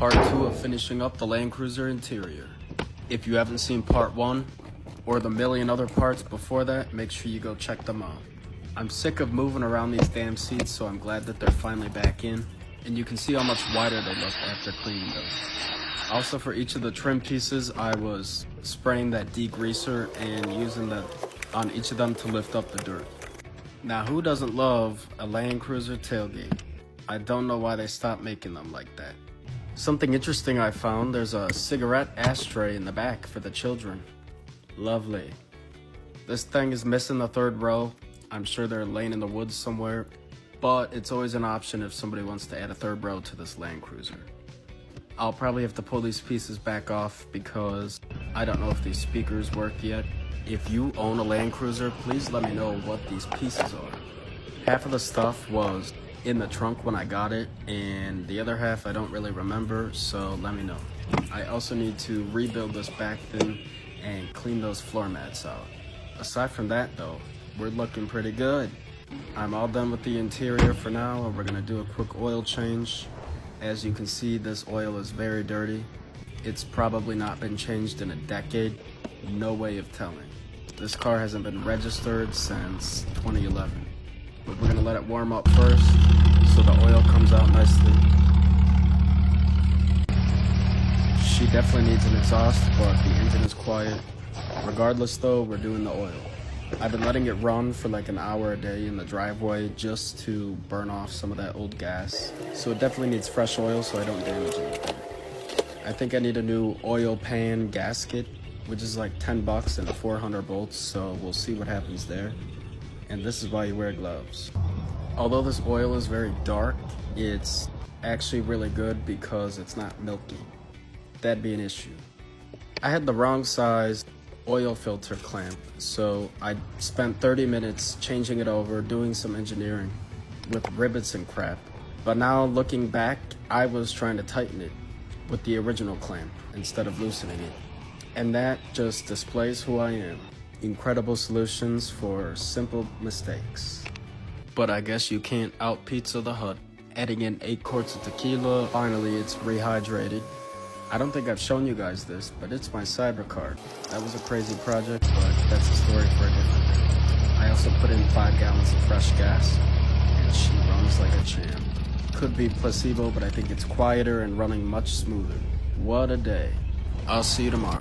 part 2 of finishing up the Land Cruiser interior. If you haven't seen part 1, or the million other parts before that, make sure you go check them out. I'm sick of moving around these damn seats, so I'm glad that they're finally back in, and you can see how much wider they look after cleaning them. Also, for each of the trim pieces, I was spraying that degreaser and using that on each of them to lift up the dirt. Now, who doesn't love a Land Cruiser tailgate? I don't know why they stopped making them like that. Something interesting I found, there's a cigarette ashtray in the back for the children. Lovely. This thing is missing the third row. I'm sure they're laying in the woods somewhere, but it's always an option if somebody wants to add a third row to this Land Cruiser. I'll probably have to pull these pieces back off because I don't know if these speakers work yet. If you own a Land Cruiser, please let me know what these pieces are. Half of the stuff was in the trunk when I got it, and the other half I don't really remember, so let me know. I also need to rebuild this back bin and clean those floor mats out. Aside from that though, we're looking pretty good. I'm all done with the interior for now, and we're gonna do a quick oil change. As you can see, this oil is very dirty. It's probably not been changed in a decade. No way of telling. This car hasn't been registered since 2011. But we're gonna let it warm up first so the oil comes out nicely. She definitely needs an exhaust, but the engine is quiet. Regardless though, we're doing the oil. I've been letting it run for like an hour a day in the driveway just to burn off some of that old gas. So it definitely needs fresh oil so I don't damage anything. I think I need a new oil pan gasket, which is like 10 bucks and 400 bolts, so we'll see what happens there. And this is why you wear gloves. Although this oil is very dark, it's actually really good because it's not milky. That'd be an issue. I had the wrong size oil filter clamp, so I spent 30 minutes changing it over, doing some engineering with rivets and crap. But now looking back, I was trying to tighten it with the original clamp instead of loosening it. And that just displays who I am. Incredible solutions for simple mistakes. But I guess you can't out Pizza the Hut. Adding in 8 quarts of tequila, finally it's rehydrated. I don't think I've shown you guys this, but it's my Cybercar. That was a crazy project, but that's a story for a different day. I also put in 5 gallons of fresh gas, and she runs like a champ. Could be placebo, but I think it's quieter and running much smoother. What a day. I'll see you tomorrow.